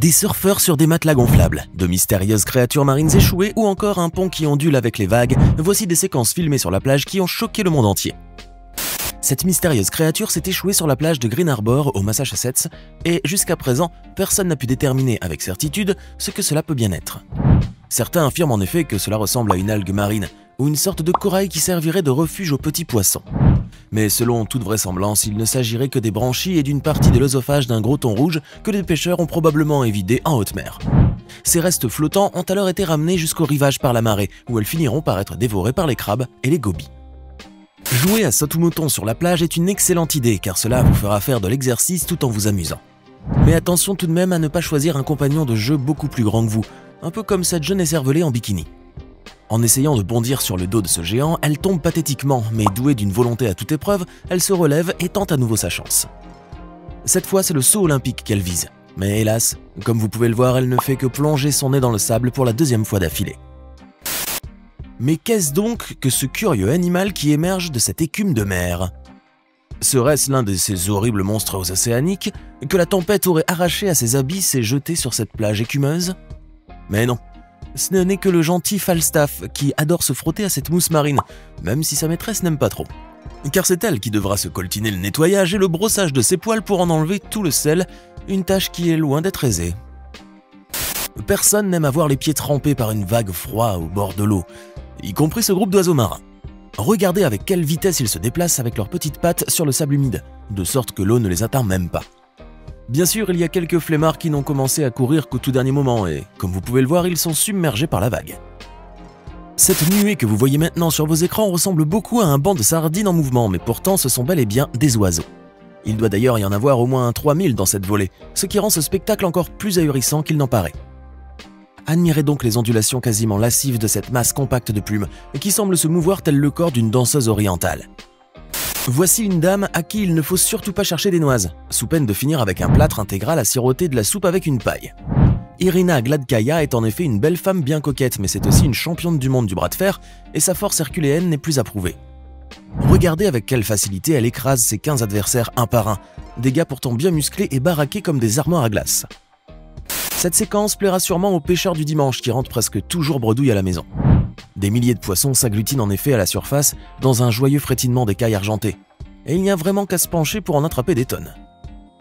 Des surfeurs sur des matelas gonflables, de mystérieuses créatures marines échouées ou encore un pont qui ondule avec les vagues, voici des séquences filmées sur la plage qui ont choqué le monde entier. Cette mystérieuse créature s'est échouée sur la plage de Green Harbor au Massachusetts et jusqu'à présent, personne n'a pu déterminer avec certitude ce que cela peut bien être. Certains affirment en effet que cela ressemble à une algue marine ou une sorte de corail qui servirait de refuge aux petits poissons. Mais selon toute vraisemblance, il ne s'agirait que des branchies et d'une partie de l'œsophage d'un gros thon rouge que les pêcheurs ont probablement évidé en haute mer. Ces restes flottants ont alors été ramenés jusqu'au rivage par la marée, où elles finiront par être dévorées par les crabes et les gobies. Jouer à saut-mouton sur la plage est une excellente idée car cela vous fera faire de l'exercice tout en vous amusant. Mais attention tout de même à ne pas choisir un compagnon de jeu beaucoup plus grand que vous, un peu comme cette jeune écervelée en bikini. En essayant de bondir sur le dos de ce géant, elle tombe pathétiquement, mais douée d'une volonté à toute épreuve, elle se relève et tente à nouveau sa chance. Cette fois, c'est le saut olympique qu'elle vise. Mais hélas, comme vous pouvez le voir, elle ne fait que plonger son nez dans le sable pour la deuxième fois d'affilée. Mais qu'est-ce donc que ce curieux animal qui émerge de cette écume de mer? Serait-ce l'un de ces horribles monstres océaniques que la tempête aurait arraché à ses abysses et jeté sur cette plage écumeuse? Mais non. Ce n'est que le gentil Falstaff qui adore se frotter à cette mousse marine, même si sa maîtresse n'aime pas trop. Car c'est elle qui devra se coltiner le nettoyage et le brossage de ses poils pour en enlever tout le sel, une tâche qui est loin d'être aisée. Personne n'aime avoir les pieds trempés par une vague froide au bord de l'eau, y compris ce groupe d'oiseaux marins. Regardez avec quelle vitesse ils se déplacent avec leurs petites pattes sur le sable humide, de sorte que l'eau ne les atteint même pas. Bien sûr, il y a quelques flemmards qui n'ont commencé à courir qu'au tout dernier moment et, comme vous pouvez le voir, ils sont submergés par la vague. Cette nuée que vous voyez maintenant sur vos écrans ressemble beaucoup à un banc de sardines en mouvement, mais pourtant ce sont bel et bien des oiseaux. Il doit d'ailleurs y en avoir au moins 3000 dans cette volée, ce qui rend ce spectacle encore plus ahurissant qu'il n'en paraît. Admirez donc les ondulations quasiment lascives de cette masse compacte de plumes, qui semble se mouvoir tel le corps d'une danseuse orientale. Voici une dame à qui il ne faut surtout pas chercher des noises, sous peine de finir avec un plâtre intégral à siroter de la soupe avec une paille. Irina Gladkaya est en effet une belle femme bien coquette, mais c'est aussi une championne du monde du bras de fer, et sa force herculéenne n'est plus à prouver. Regardez avec quelle facilité elle écrase ses 15 adversaires un par un, des gars pourtant bien musclés et baraqués comme des armoires à glace. Cette séquence plaira sûrement aux pêcheurs du dimanche qui rentrent presque toujours bredouilles à la maison. Des milliers de poissons s'agglutinent en effet à la surface dans un joyeux frétillement d'écailles argentées. Et il n'y a vraiment qu'à se pencher pour en attraper des tonnes.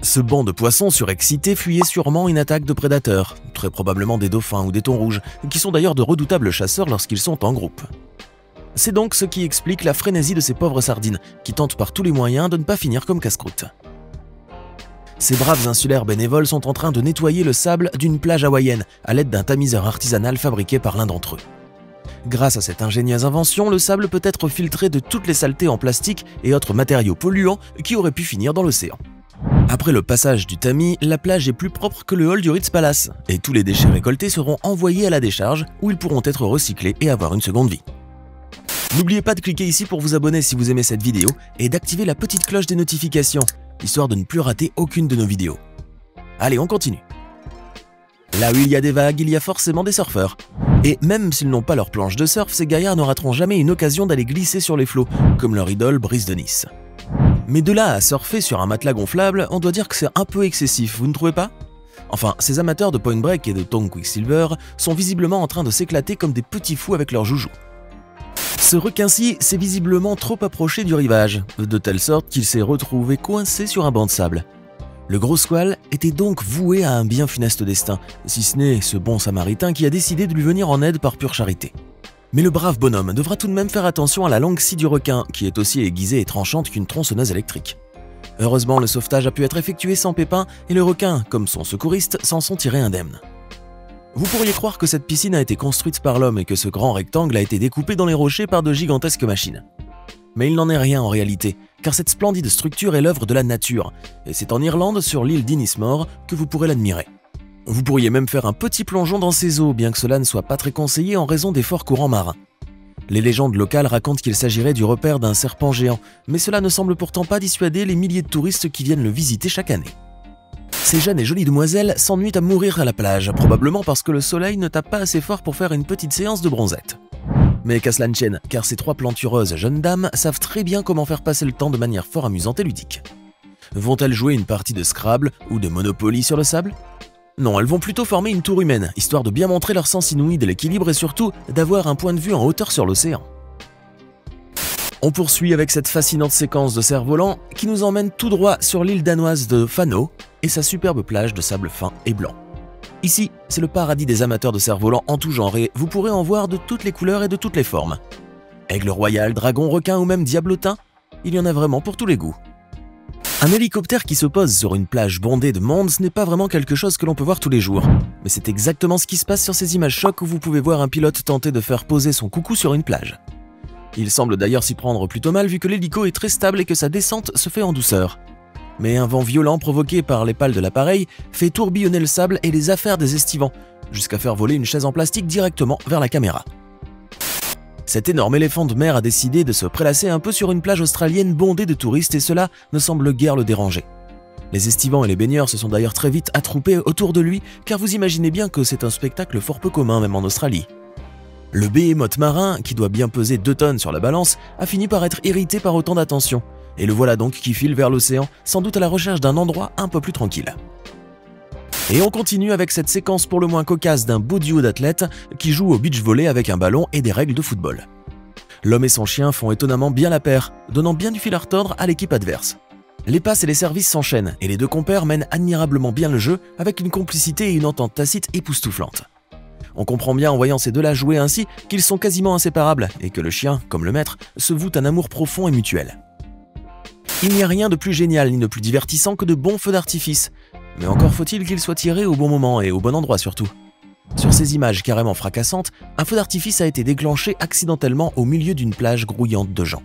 Ce banc de poissons surexcités fuyait sûrement une attaque de prédateurs, très probablement des dauphins ou des thons rouges, qui sont d'ailleurs de redoutables chasseurs lorsqu'ils sont en groupe. C'est donc ce qui explique la frénésie de ces pauvres sardines, qui tentent par tous les moyens de ne pas finir comme casse-croûte. Ces braves insulaires bénévoles sont en train de nettoyer le sable d'une plage hawaïenne à l'aide d'un tamiseur artisanal fabriqué par l'un d'entre eux. Grâce à cette ingénieuse invention, le sable peut être filtré de toutes les saletés en plastique et autres matériaux polluants qui auraient pu finir dans l'océan. Après le passage du tamis, la plage est plus propre que le hall du Ritz Palace et tous les déchets récoltés seront envoyés à la décharge où ils pourront être recyclés et avoir une seconde vie. N'oubliez pas de cliquer ici pour vous abonner si vous aimez cette vidéo et d'activer la petite cloche des notifications, histoire de ne plus rater aucune de nos vidéos. Allez, on continue. Là où il y a des vagues, il y a forcément des surfeurs. Et même s'ils n'ont pas leur planche de surf, ces gaillards ne rateront jamais une occasion d'aller glisser sur les flots, comme leur idole Brice de Nice. Mais de là à surfer sur un matelas gonflable, on doit dire que c'est un peu excessif, vous ne trouvez pas? Enfin, ces amateurs de Point Break et de Tongue Quicksilver sont visiblement en train de s'éclater comme des petits fous avec leurs joujoux. Ce requin-ci s'est visiblement trop approché du rivage, de telle sorte qu'il s'est retrouvé coincé sur un banc de sable. Le gros squale était donc voué à un bien funeste destin, si ce n'est ce bon samaritain qui a décidé de lui venir en aide par pure charité. Mais le brave bonhomme devra tout de même faire attention à la langue scie du requin, qui est aussi aiguisée et tranchante qu'une tronçonneuse électrique. Heureusement, le sauvetage a pu être effectué sans pépin et le requin, comme son secouriste, s'en sont tirés indemnes. Vous pourriez croire que cette piscine a été construite par l'homme et que ce grand rectangle a été découpé dans les rochers par de gigantesques machines. Mais il n'en est rien en réalité, car cette splendide structure est l'œuvre de la nature, et c'est en Irlande, sur l'île d'Innismore, que vous pourrez l'admirer. Vous pourriez même faire un petit plongeon dans ces eaux, bien que cela ne soit pas très conseillé en raison des forts courants marins. Les légendes locales racontent qu'il s'agirait du repère d'un serpent géant, mais cela ne semble pourtant pas dissuader les milliers de touristes qui viennent le visiter chaque année. Ces jeunes et jolies demoiselles s'ennuient à mourir à la plage, probablement parce que le soleil ne tape pas assez fort pour faire une petite séance de bronzette. Mais qu'à cela ne tienne, car ces trois plantureuses jeunes dames savent très bien comment faire passer le temps de manière fort amusante et ludique. Vont-elles jouer une partie de Scrabble ou de Monopoly sur le sable? Non, elles vont plutôt former une tour humaine, histoire de bien montrer leur sens inouï de l'équilibre et surtout d'avoir un point de vue en hauteur sur l'océan. On poursuit avec cette fascinante séquence de cerfs-volants qui nous emmène tout droit sur l'île danoise de Fano et sa superbe plage de sable fin et blanc. Ici, c'est le paradis des amateurs de cerfs-volants en tout genre et vous pourrez en voir de toutes les couleurs et de toutes les formes. Aigle royal, dragon, requin ou même diablotin, il y en a vraiment pour tous les goûts. Un hélicoptère qui se pose sur une plage bondée de monde, ce n'est pas vraiment quelque chose que l'on peut voir tous les jours. Mais c'est exactement ce qui se passe sur ces images chocs où vous pouvez voir un pilote tenter de faire poser son coucou sur une plage. Il semble d'ailleurs s'y prendre plutôt mal vu que l'hélico est très stable et que sa descente se fait en douceur. Mais un vent violent provoqué par les pales de l'appareil fait tourbillonner le sable et les affaires des estivants, jusqu'à faire voler une chaise en plastique directement vers la caméra. Cet énorme éléphant de mer a décidé de se prélasser un peu sur une plage australienne bondée de touristes et cela ne semble guère le déranger. Les estivants et les baigneurs se sont d'ailleurs très vite attroupés autour de lui car vous imaginez bien que c'est un spectacle fort peu commun même en Australie. Le behemoth marin, qui doit bien peser 2 tonnes sur la balance, a fini par être irrité par autant d'attention. Et le voilà donc qui file vers l'océan, sans doute à la recherche d'un endroit un peu plus tranquille. Et on continue avec cette séquence pour le moins cocasse d'un beau duo d'athlètes qui jouent au beach volley avec un ballon et des règles de football. L'homme et son chien font étonnamment bien la paire, donnant bien du fil à retordre à l'équipe adverse. Les passes et les services s'enchaînent et les deux compères mènent admirablement bien le jeu avec une complicité et une entente tacite époustouflantes. On comprend bien en voyant ces deux-là jouer ainsi qu'ils sont quasiment inséparables et que le chien, comme le maître, se voue un amour profond et mutuel. Il n'y a rien de plus génial ni de plus divertissant que de bons feux d'artifice, mais encore faut-il qu'ils soient tirés au bon moment et au bon endroit surtout. Sur ces images carrément fracassantes, un feu d'artifice a été déclenché accidentellement au milieu d'une plage grouillante de gens.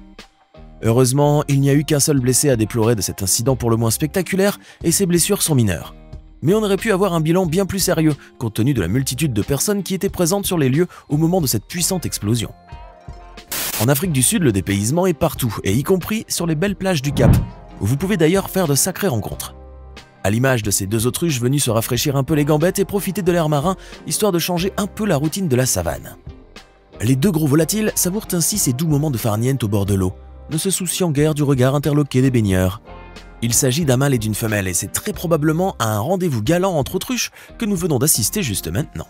Heureusement, il n'y a eu qu'un seul blessé à déplorer de cet incident pour le moins spectaculaire et ses blessures sont mineures. Mais on aurait pu avoir un bilan bien plus sérieux, compte tenu de la multitude de personnes qui étaient présentes sur les lieux au moment de cette puissante explosion. En Afrique du Sud, le dépaysement est partout, et y compris sur les belles plages du Cap, où vous pouvez d'ailleurs faire de sacrées rencontres. À l'image de ces deux autruches venus se rafraîchir un peu les gambettes et profiter de l'air marin, histoire de changer un peu la routine de la savane. Les deux gros volatiles savourent ainsi ces doux moments de farniente au bord de l'eau, ne se souciant guère du regard interloqué des baigneurs. Il s'agit d'un mâle et d'une femelle et c'est très probablement à un rendez-vous galant entre autruches que nous venons d'assister juste maintenant.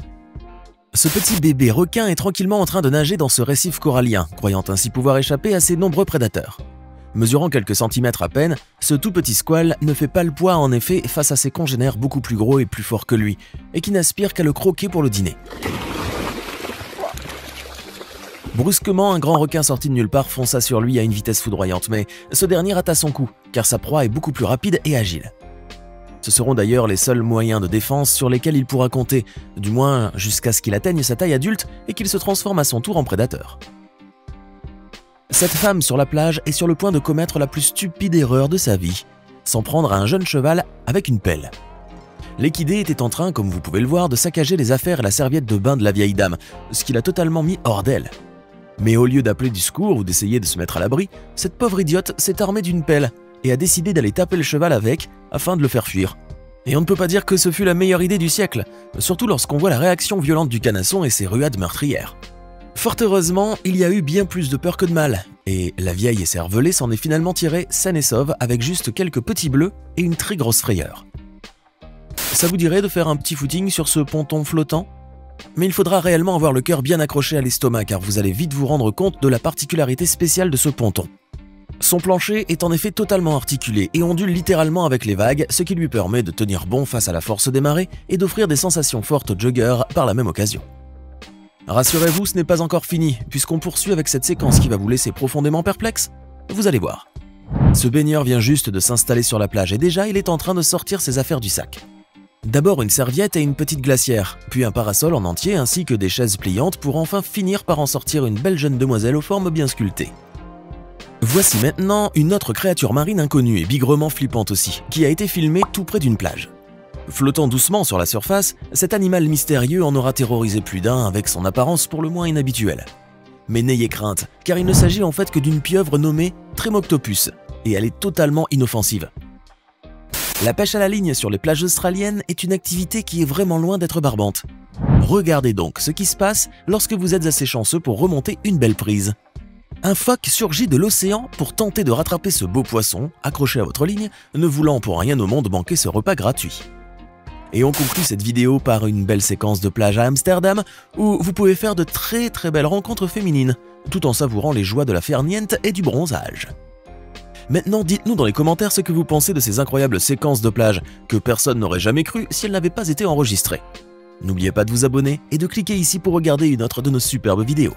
Ce petit bébé requin est tranquillement en train de nager dans ce récif corallien, croyant ainsi pouvoir échapper à ses nombreux prédateurs. Mesurant quelques centimètres à peine, ce tout petit squale ne fait pas le poids en effet face à ses congénères beaucoup plus gros et plus forts que lui, et qui n'aspirent qu'à le croquer pour le dîner. Brusquement, un grand requin sorti de nulle part fonça sur lui à une vitesse foudroyante, mais ce dernier rata son coup, car sa proie est beaucoup plus rapide et agile. Ce seront d'ailleurs les seuls moyens de défense sur lesquels il pourra compter, du moins jusqu'à ce qu'il atteigne sa taille adulte et qu'il se transforme à son tour en prédateur. Cette femme sur la plage est sur le point de commettre la plus stupide erreur de sa vie, s'en prendre à un jeune cheval avec une pelle. L'équidé était en train, comme vous pouvez le voir, de saccager les affaires et la serviette de bain de la vieille dame, ce qui l'a totalement mis hors d'elle. Mais au lieu d'appeler du secours ou d'essayer de se mettre à l'abri, cette pauvre idiote s'est armée d'une pelle et a décidé d'aller taper le cheval avec afin de le faire fuir. Et on ne peut pas dire que ce fut la meilleure idée du siècle, surtout lorsqu'on voit la réaction violente du canasson et ses ruades meurtrières. Fort heureusement, il y a eu bien plus de peur que de mal, et la vieille écervelée s'en est finalement tirée saine et sauve avec juste quelques petits bleus et une très grosse frayeur. Ça vous dirait de faire un petit footing sur ce ponton flottant ? Mais il faudra réellement avoir le cœur bien accroché à l'estomac car vous allez vite vous rendre compte de la particularité spéciale de ce ponton. Son plancher est en effet totalement articulé et ondule littéralement avec les vagues, ce qui lui permet de tenir bon face à la force des marées et d'offrir des sensations fortes aux joggers par la même occasion. Rassurez-vous, ce n'est pas encore fini, puisqu'on poursuit avec cette séquence qui va vous laisser profondément perplexe. Vous allez voir. Ce baigneur vient juste de s'installer sur la plage et déjà il est en train de sortir ses affaires du sac. D'abord une serviette et une petite glacière, puis un parasol en entier ainsi que des chaises pliantes pour enfin finir par en sortir une belle jeune demoiselle aux formes bien sculptées. Voici maintenant une autre créature marine inconnue et bigrement flippante aussi, qui a été filmée tout près d'une plage. Flottant doucement sur la surface, cet animal mystérieux en aura terrorisé plus d'un avec son apparence pour le moins inhabituelle. Mais n'ayez crainte, car il ne s'agit en fait que d'une pieuvre nommée Tremoctopus, et elle est totalement inoffensive. La pêche à la ligne sur les plages australiennes est une activité qui est vraiment loin d'être barbante. Regardez donc ce qui se passe lorsque vous êtes assez chanceux pour remonter une belle prise. Un phoque surgit de l'océan pour tenter de rattraper ce beau poisson, accroché à votre ligne, ne voulant pour rien au monde manquer ce repas gratuit. Et on conclut cette vidéo par une belle séquence de plage à Amsterdam où vous pouvez faire de très belles rencontres féminines, tout en savourant les joies de la farniente et du bronzage. Maintenant, dites-nous dans les commentaires ce que vous pensez de ces incroyables séquences de plage que personne n'aurait jamais cru si elles n'avaient pas été enregistrées. N'oubliez pas de vous abonner et de cliquer ici pour regarder une autre de nos superbes vidéos.